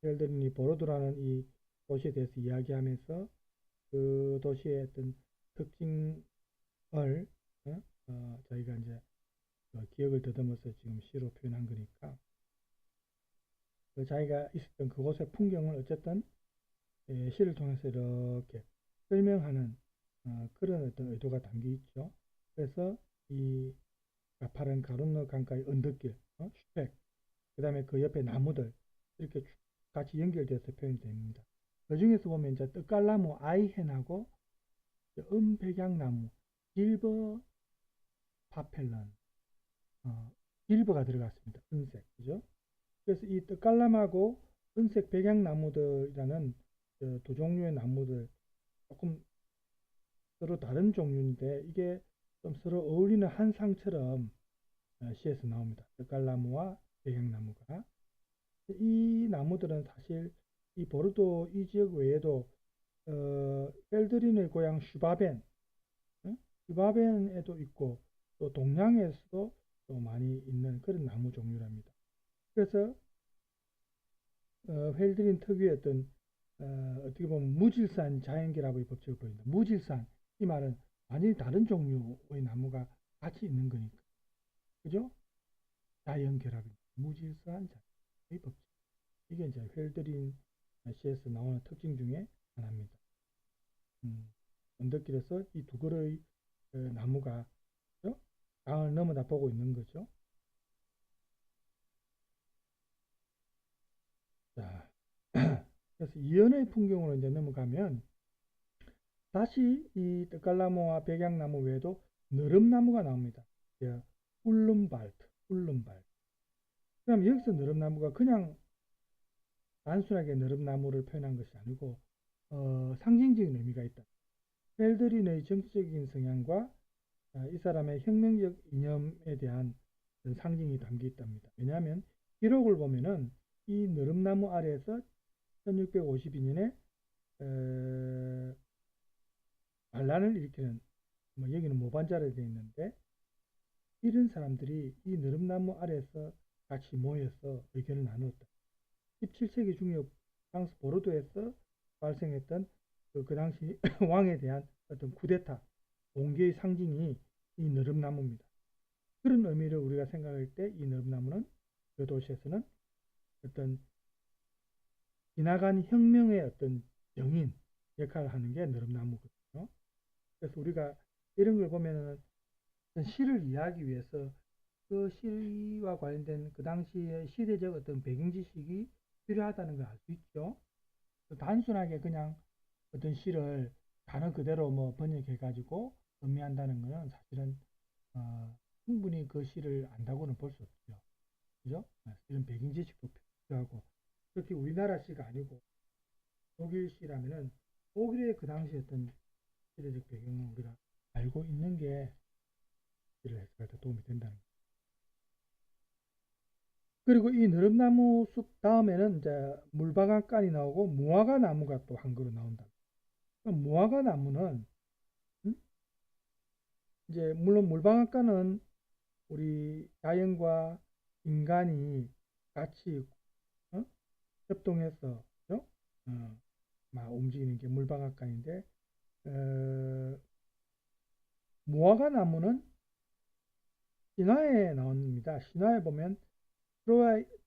헬드린이 보로드라는 이 도시에 대해서 이야기하면서 그 도시의 어떤 특징을 저희가 이제 기억을 더듬어서 지금 시로 표현한 거니까 자기가 있었던 그곳의 풍경을 어쨌든 시를 통해서 이렇게 설명하는 그런 어떤 의도가 담겨 있죠. 그래서 이 가파른 가론너 강가의 언덕길, 슈펙, 그 다음에 그 옆에 나무들 이렇게 같이 연결돼서 표현이 됩니다. 그 중에서 보면 이제 떡갈나무 아이헨하고 은백양나무, 길버 파펠런, 길버가 들어갔습니다. 은색, 그죠? 그래서 이 떡갈나무하고 은색 백양나무들이라는 두 종류의 나무들 조금 서로 다른 종류인데 이게 좀 서로 어울리는 한 상처럼 시에서 나옵니다. 떡갈나무와 백양나무가 이 나무들은 사실 이 보르도 이 지역 외에도 펠드린의 고향 슈바벤, 슈바벤에도 있고 또 동양에서도 또 많이 있는 그런 나무 종류랍니다. 그래서 펠드린 특유의 어떤 어떻게 보면 무질산 자연결합의 법칙을 보인다. 무질산 이 말은 완전히 다른 종류의 나무가 같이 있는 거니까, 그죠? 자연결합입니다. 무질산 자연의 법칙. 이게 이제 펠드린 시에서 나오는 특징 중에 하나입니다. 언덕길에서 이 두 그루의 나무가 강을 넘어다 보고 있는 거죠. 자, 그래서 이연의 풍경으로 이제 넘어가면 다시 이 떡갈나무와 백양나무 외에도 느릅나무가 나옵니다. 울름발트, 울름발트. 그럼 여기서 느릅나무가 그냥 단순하게 느릅나무를 표현한 것이 아니고 상징적인 의미가 있다. 펠드린의 정치적인 성향과 이 사람의 혁명적 이념에 대한 상징이 담겨 있답니다. 왜냐하면 기록을 보면은 이 느릅나무 아래에서 1652년에 반란을 일으키는, 뭐 여기는 모반자로 되어 있는데, 이런 사람들이 이 느릅나무 아래에서 같이 모여서 의견을 나누었다. 17세기 중엽 프랑스 보르도에서 발생했던 그 당시 왕에 대한 어떤 쿠데타, 봉기의 상징이 이 느릅나무입니다. 그런 의미를 우리가 생각할 때 이 느릅나무는 그 도시에서는 어떤 지나간 혁명의 어떤 정인 역할을 하는 게 느릅나무거든요. 그래서 우리가 이런 걸 보면은 시를 이해하기 위해서 그 시와 관련된 그 당시의 시대적 어떤 배경 지식이 필요하다는 걸 알 수 있죠. 단순하게 그냥 어떤 시를 단어 그대로 뭐 번역해 가지고 음미한다는 것은 사실은 충분히 그 시를 안다고는 볼 수 없죠. 그죠? 이런 배경 지식도 필요하고, 특히 우리나라 시가 아니고 독일 시라면은 독일의 그 당시 어떤 시대적 배경을 우리가 알고 있는 게 시를 해석할 때 도움이 된다는 거죠. 그리고 이 느릅나무 숲 다음에는 이제 물방앗간이 나오고 무화과 나무가 또 한 그루 나온다. 무화과 나무는 이제 물론 물방앗간은 우리 자연과 인간이 같이 어? 협동해서 그죠? 막 움직이는 게 물방앗간인데, 무화과 나무는 신화에 나옵니다. 신화에 보면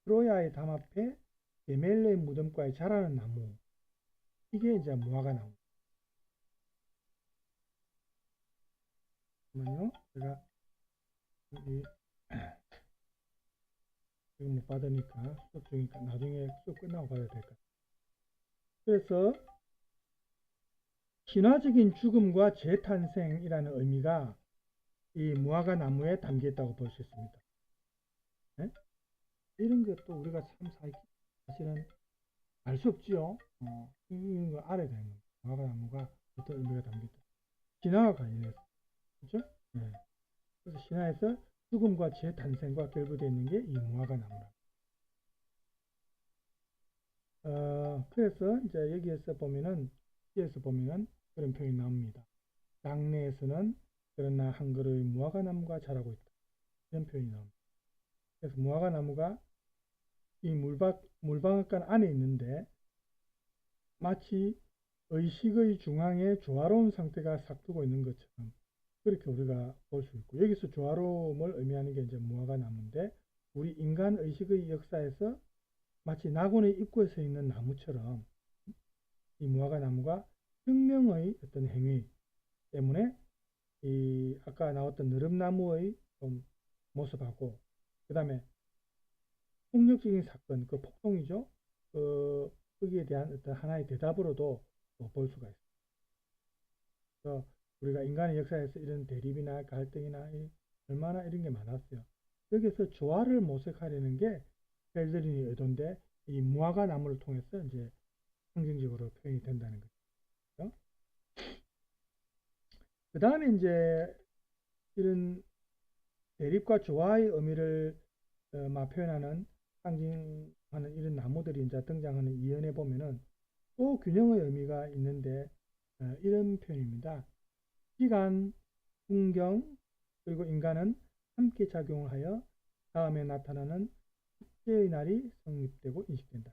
트로야의 담 앞에 게멜레의 무덤가에 자라는 나무, 이게 이제 무화과 나무. 잠깐만요. 제가 여기 지금 못 받으니까 수업 중이니까 나중에 수업 끝나고 받아야 될 것 같아요. 그래서 신화적인 죽음과 재탄생이라는 의미가 이 무화과 나무에 담겨 있다고 볼 수 있습니다. 네? 이런 것도 우리가 참 사실은 알 수 없지요. 이런 거 알아야 되는 겁니다. 무화과 나무가 어떤 의미가 담겨 있다. 신화와 관련해서. 그렇죠? 네. 그래서 신화에서 죽음과 재탄생과 결부되어 있는 게 이 무화과 나무라. 그래서 이제 여기에서 보면은 그런 표현이 나옵니다. 장래에서는 그러나 한 그루의 무화과 나무가 자라고 있다. 이런 표현이 나옵니다. 그래서 무화과 나무가 이 물방앗간 안에 있는데 마치 의식의 중앙에 조화로운 상태가 싹두고 있는 것처럼 그렇게 우리가 볼 수 있고, 여기서 조화로움을 의미하는 게 이제 무화과 나무인데, 우리 인간 의식의 역사에서 마치 낙원의 입구에 서 있는 나무처럼 이 무화과 나무가 혁명의 어떤 행위 때문에 이 아까 나왔던 느릅나무의 좀 모습하고, 그 다음에 폭력적인 사건, 그 폭동이죠. 거기에 대한 어떤 하나의 대답으로도 볼 수가 있습니다. 그래서 우리가 인간의 역사에서 이런 대립이나 갈등이나 얼마나 이런 게 많았어요. 여기서 조화를 모색하려는 게 헬드린의 의도인데, 이 무화과 나무를 통해서 이제 상징적으로 표현이 된다는 거죠. 그 다음에 이제 이런 대립과 조화의 의미를 표현하는, 상징하는 이런 나무들이 이제 등장하는 이연에 보면은 또 균형의 의미가 있는데, 이런 표현입니다. 시간, 풍경, 그리고 인간은 함께 작용을 하여 다음에 나타나는 축제의 날이 성립되고 인식된다.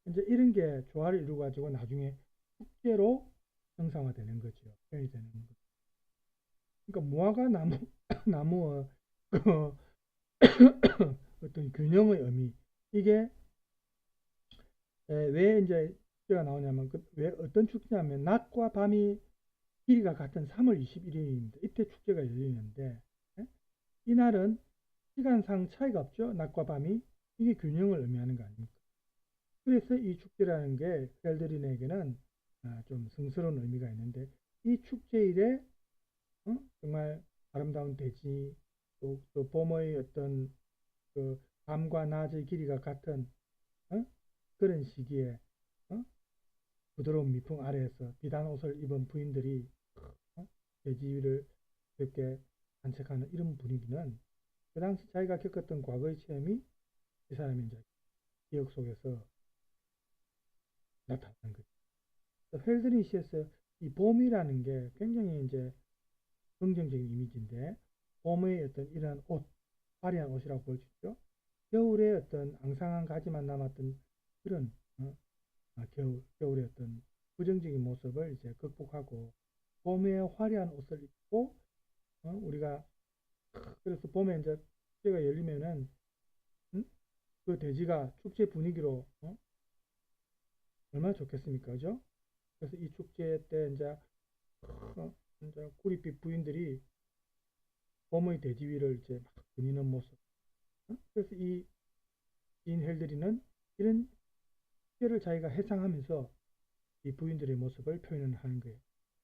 이제 이런 게 조화를 이루어 가지고 나중에 축제로 형상화되는 거죠. 표현이 되는 거죠. 그러니까 무화과 나무 나무의 어떤 균형의 의미, 이게 왜 이제 축제가 나오냐면, 왜 어떤 축제냐면 낮과 밤이 길이가 같은 3월 21일입니다. 이때 축제가 열리는데, 이날은 시간상 차이가 없죠. 낮과 밤이. 이게 균형을 의미하는 거 아닙니까? 그래서 이 축제라는 게 헬드린에게는 좀 성스러운 의미가 있는데, 이 축제일에 정말 아름다운 대지, 또 봄의 어떤 그 밤과 낮의 길이가 같은 그런 시기에 부드러운 미풍 아래에서 비단 옷을 입은 부인들이 돼지 위를 이렇게 산책하는 이런 분위기는 그 당시 자기가 겪었던 과거의 체험이 이 사람의 이제 기억 속에서 나타나는 거죠. 헬드린 시에서 이 봄이라는 게 굉장히 이제 긍정적인 이미지인데, 봄의 어떤 이러한 옷, 화려한 옷이라고 볼 수 있죠. 겨울에 어떤 앙상한 가지만 남았던 그런 겨울의 어떤 부정적인 모습을 이제 극복하고 봄의 화려한 옷을 입고 우리가 그래서 봄에 이제 축제가 열리면은 그 대지가 축제 분위기로 얼마나 좋겠습니까, 그죠? 그래서 이 축제 때 이제 구릿빛 부인들이 봄의 대지 위를 이제 막 거니는 모습. 그래서 이 지인 헬들이는 이런 축제를 자기가 해상하면서 이 부인들의 모습을 표현하는 거예요.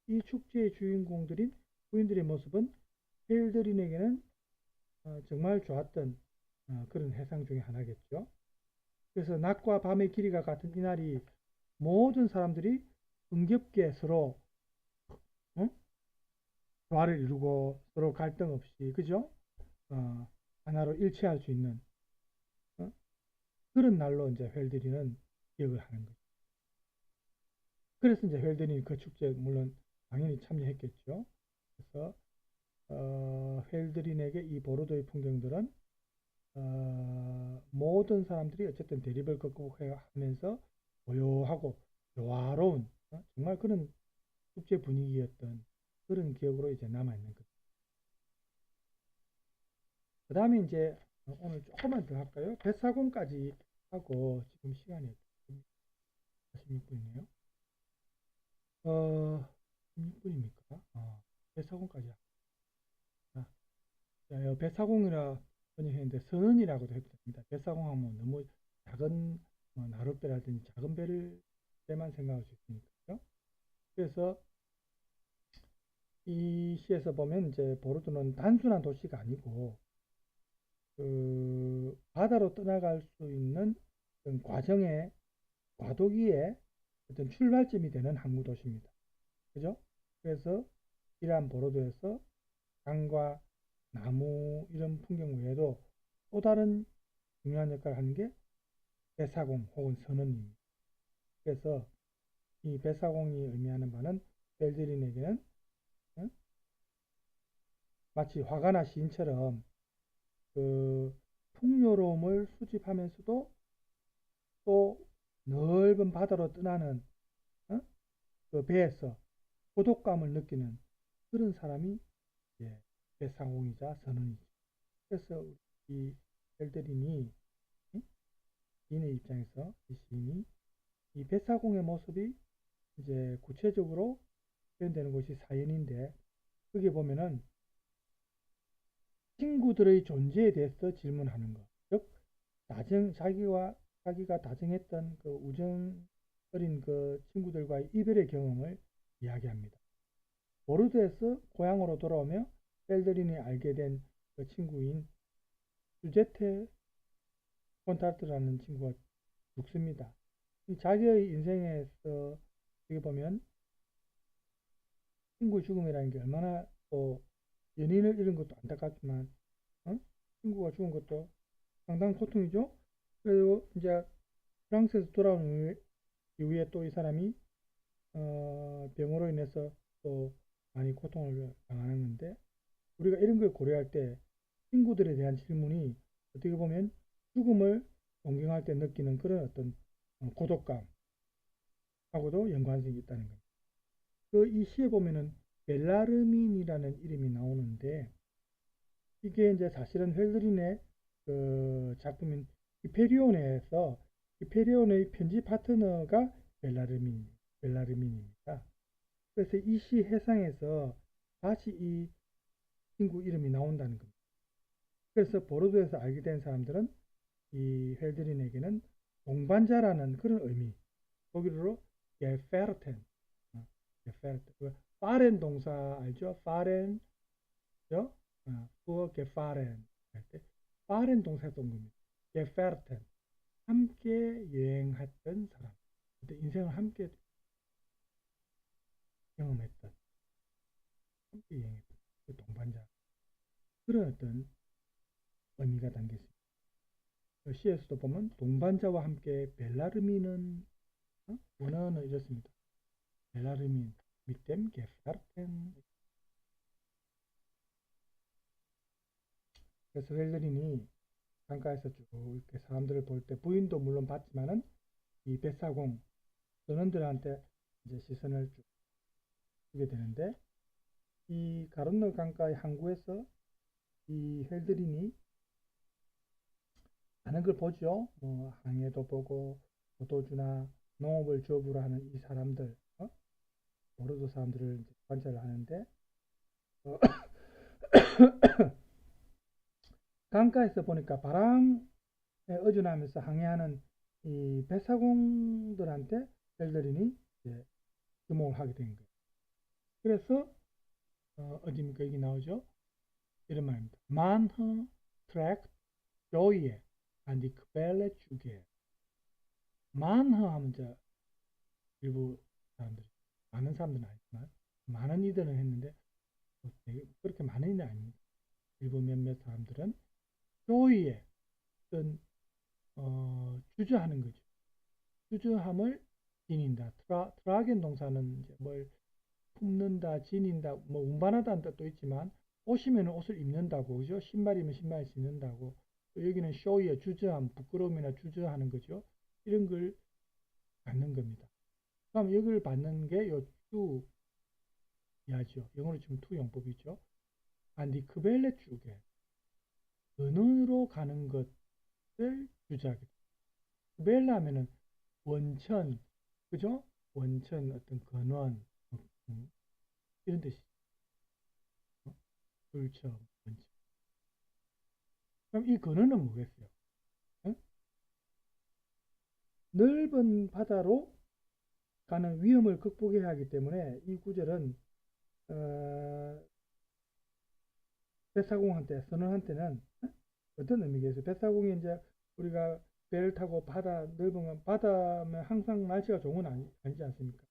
이 축제의 주인공들인 부인들의 모습은 헬드린에게는 정말 좋았던 그런 해상 중에 하나겠죠. 그래서 낮과 밤의 길이가 같은 이날이 모든 사람들이 흥겹게 서로 조화를 이루고 서로 갈등 없이 그죠? 하나로 일치할 수 있는 그런 날로 이제 헬드린은 기억을 하는 거죠. 그래서 이제 헬드린이 그 축제에 물론 당연히 참여했겠죠. 그래서 헬드린에게 이 보르도의 풍경들은 모든 사람들이 어쨌든 대립을 극복하면서 고요하고 조화로운 정말 그런 축제 분위기였던 그런 기억으로 이제 남아있는 거죠. 그 다음에 이제 오늘 조금만 더 할까요? 뱃사공까지 하고 지금 시간이 46분이네요. 16분입니까? 뱃사공까지 뱃사공이라 번역했는데 선언이라고도 해도 됩니다. 뱃사공 하면 너무 작은 나룻배라든지 작은 배만 생각할 수 있으니까요. 그래서 이 시에서 보면 이제 보르도는 단순한 도시가 아니고 그 바다로 떠나갈 수 있는 어떤 과정의 과도기의 어떤 출발점이 되는 항구 도시입니다. 그죠? 그래서 이러한 보르도에서 강과 나무 이런 풍경 외에도 또 다른 중요한 역할을 하는 게 뱃사공 혹은 선원입니다. 그래서 이 뱃사공이 의미하는 바는 벨드린에게는 마치 화가나 시인처럼 그 풍요로움을 수집하면서도 또 넓은 바다로 떠나는 그 배에서 고독감을 느끼는 그런 사람이 뱃사공이자 선원이죠. 그래서 이 벨드린이 시인의 입장에서 이 시인이 이 뱃사공의 모습이 이제 구체적으로 표현되는 곳이 사연인데 거기 보면은 친구들의 존재에 대해서 질문하는 것, 즉 자기가 다정했던 그 우정 어린 그 친구들과의 이별의 경험을 이야기합니다. 보르도에서 고향으로 돌아오며 벨드린이 알게 된 그 친구인 수제테 콘타르트라는 친구가 죽습니다. 자기의 인생에서 어떻게 보면 친구의 죽음이라는 게 얼마나 또 연인을 잃은 것도 안타깝지만 친구가 죽은 것도 상당한 고통이죠. 그리고 이제 프랑스에서 돌아온 이후에 또 이 사람이 병으로 인해서 또 많이 고통을 당하는데 우리가 이런 걸 고려할 때 친구들에 대한 질문이 어떻게 보면 죽음을 동경할 때 느끼는 그런 어떤 고독감하고도 연관성이 있다는 겁니다. 그 이 시에 보면은 벨라르민이라는 이름이 나오는데 이게 이제 사실은 헬드린의 그 작품인 히페리온에서 히페리온의 편지 파트너가 벨라르민입니다. 그래서 이 시 해상에서 다시 이 친구 이름이 나온다는 겁니다. 그래서 보르도에서 알게 된 사람들은 이 헬드린에게는 동반자라는 그런 의미, 독일어로 게페르텐, 파렌 동사 알죠? 파렌, 죠? für gefahren 할 때 파렌 동사가 온 겁니다. 게페르텐, 함께 여행했던 사람, 그때 인생을 함께 경험했던, 함께 여행했던 그 동반자. 그런 어떤 의미가 담겨 있습니다. 시에서도 보면 동반자와 함께 벨라르미는 원어는 이렇습니다. 벨라르민 밑댐 게파르텐. 그래서 헬드린이 강가에서 쭉 이렇게 사람들을 볼 때 부인도 물론 봤지만은 이 뱃사공 선원들한테 이제 시선을 쭉 주게 되는데, 이 가론너 강가의 항구에서 이 헬드린이 많은 걸 보죠. 뭐 항해도 보고 포도주나 농업을 주업으로 하는 이 사람들, 모르도 사람들을 이제 관찰을 하는데, 어, 강가에서 보니까 바람에 어준하면서 항해하는 이 뱃사공들한테 헬드린이 이제 주목을 하게 된 거예요. 그래서 어디입니까? 여기 나오죠. 이런 말입니다. 만허 트랙 조이에 안디 크벨레 주게. 만허 하면 이제 일부 사람들이, 많은 사람들은 아니지만 많은 이들은 했는데 그렇게 많은 이는 아닙니다. 일부 몇몇 사람들은 조이에 어떤 주저하는 거죠. 주저함을 지닌다. 트라겐 동사는 이제 뭘 품는다, 지닌다, 뭐 운반하다는 뜻도 있지만, 옷이면 옷을 입는다고, 그죠? 신발이면 신발을 신는다고. 또 여기는 쇼이에 주저함, 부끄러움이나 주저하는 거죠. 이런 걸 받는 겁니다. 그럼 여기를 받는 게 요 투야죠. 영어로 치면 투 용법이죠. 안디 크벨레 쪽에 근원으로 가는 것을 주저하게 됩니다. 크벨레 하면은 원천, 그죠? 원천, 어떤 근원, 이런 뜻이죠. 불처, 원천. 그럼 이 근원은 뭐겠어요? 응? 넓은 바다로 가는 위험을 극복해야 하기 때문에 이 구절은 뱃사공한테, 선원한테는 어떤 의미겠어요? 뱃사공이 이제 우리가 배를 타고 바다, 넓은 바다면 항상 날씨가 좋은 건 아니지 않습니까?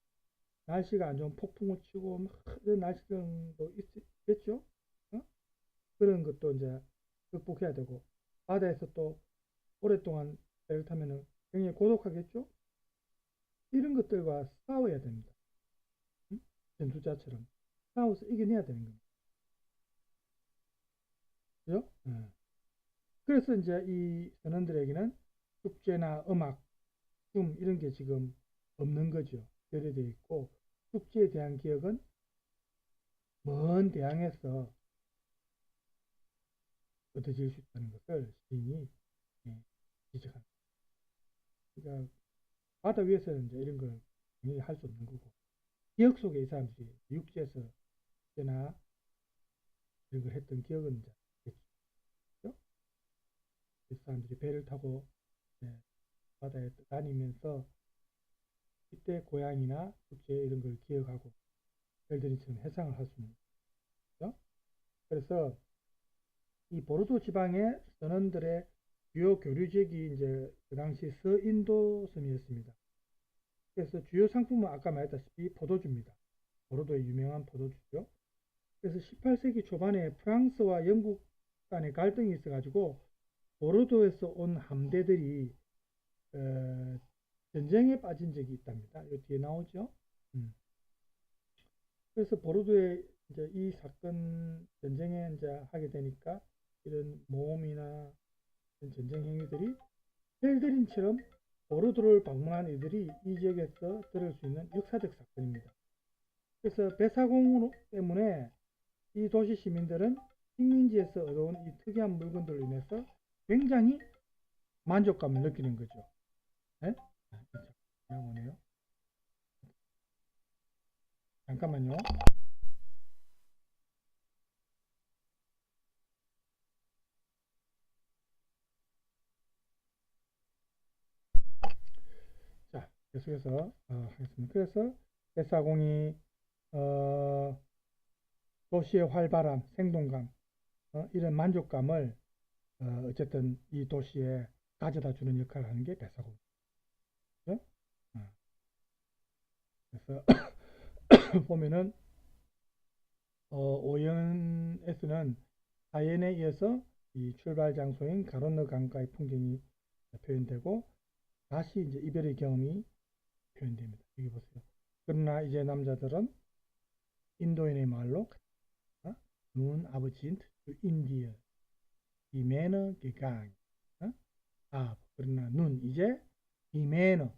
날씨가 안 좋으면 폭풍우 치고 막 이런 날씨도 있겠죠? 어? 그런 것도 이제 극복해야 되고, 바다에서 또 오랫동안 배를 타면은 굉장히 고독하겠죠? 이런 것들과 싸워야 됩니다. 응? 전투자처럼 싸워서 이겨내야 되는 겁니다. 그죠? 그래서 이제 이 선원들에게는 축제나 음악, 춤 이런 게 지금 없는 거죠. 결여되어 있고, 축제에 대한 기억은 먼 대항에서 얻어질 수 있다는 것을 시인이 지적합니다. 그러니까 바다 위에서는 이제 이런 걸 당연히 할 수 없는 거고, 기억 속에 이 사람들이 육지에서 축제나 이런 걸 했던 기억은 이제 있겠죠. 이 사람들이 배를 타고 바다에 다니면서 이때 고향이나 축제 이런 걸 기억하고 벨드린처럼 해상을 할 수 있는 거죠. 그래서 이 보르도 지방의 선원들의 주요 교류지역이 이제 그 당시 서인도 섬이었습니다. 그래서 주요 상품은 아까 말했다시피 포도주입니다. 보르도의 유명한 포도주죠. 그래서 18세기 초반에 프랑스와 영국 간의 갈등이 있어가지고 보르도에서 온 함대들이 전쟁에 빠진 적이 있답니다. 이 뒤에 나오죠. 그래서 보르도에 이제 이 사건 전쟁에 이제 하게 되니까 이런 모험이나 전쟁 행위들이 헬드린처럼 보르도를 방문한 이들이 이 지역에서 들을 수 있는 역사적 사건입니다. 그래서 배사공 때문에 이 도시 시민들은 식민지에서 얻어온 이 특이한 물건들로 인해서 굉장히 만족감을 느끼는 거죠. 네? 오네요. 잠깐만요. 자, 계속해서 하겠습니다. 그래서 배사공이 도시의 활발함, 생동감, 이런 만족감을 어쨌든 이 도시에 가져다 주는 역할을 하는 게 배사공. 그죠? 그래서 보면은 오연에서는 하연에 이어서 이 출발 장소인 가론느 강가의 풍경이 표현되고 다시 이제 이별의 경험이 표현됩니다. 여기 보세요. 그러나 이제 남자들은 인도인의 말로 눈 아버지인트 인디어 이 매너 gegangen 그러나 눈 이제 이 매너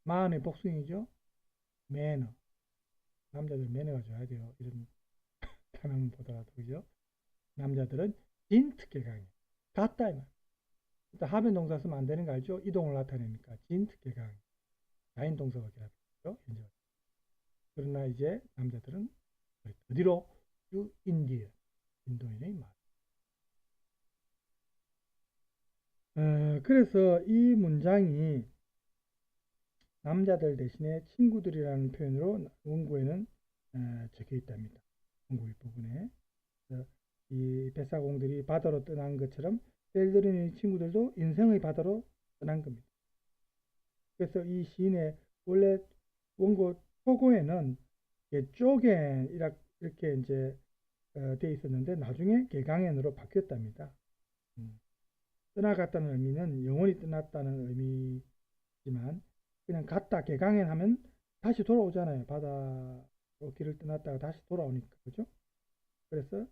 마흔의 복숭이죠. 매너 남자들 매너가 좋아야 돼요. 이런 단어만 보더라도 그죠? 남자들은 진트 gegangen 갔다 이 말. 일단 하변 동사 쓰면 안 되는 거 알죠? 이동을 나타내니까 진트 gegangen 자인 동사가 결합이죠. 현재. 그러나 이제 남자들은 어디로? 주 인디어 인도인의 말. 그래서 이 문장이 남자들 대신에 친구들이라는 표현으로 원고에는 적혀 있답니다. 원고 윗부분에. 이 뱃사공들이 바다로 떠난 것처럼 벨드린의 친구들도 인생의 바다로 떠난 겁니다. 그래서 이 시인의 원래 원고 초고에는 쪼갠 이렇게 이제 돼 있었는데 나중에 개강엔으로 바뀌었답니다. 떠나갔다는 의미는 영원히 떠났다는 의미지만 그냥 갔다 개강엔 하면 다시 돌아오잖아요. 바다로 길을 떠났다가 다시 돌아오니까 그죠? 그래서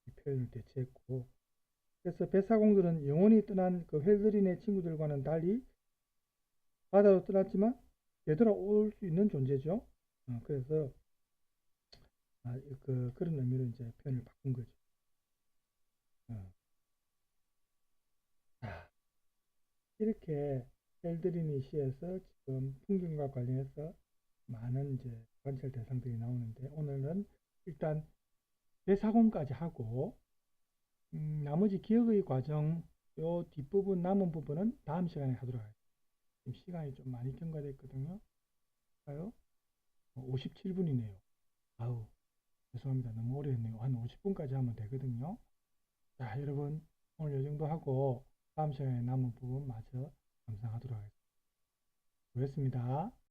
이 표현을 대체했고 그래서 뱃사공들은 영원히 떠난 그 헬드린의 친구들과는 달리 바다로 떠났지만 되돌아올 수 있는 존재죠. 그래서 그런 의미로 이제 표현을 바꾼 거죠. 이렇게 헬드린이 시에서 지금 풍경과 관련해서 많은 이제 관찰 대상들이 나오는데 오늘은 일단 대사공까지 하고 나머지 기억의 과정 요 뒷부분 남은 부분은 다음 시간에 하도록 하겠습니다. 지금 시간이 좀 많이 경과됐거든요. 봐요. 57분이네요. 아우 죄송합니다. 너무 오래 했네요. 한 50분까지 하면 되거든요. 자 여러분 오늘 이 정도 하고 다음 시간에 남은 부분 마저 감상하도록 하겠습니다. 수고했습니다.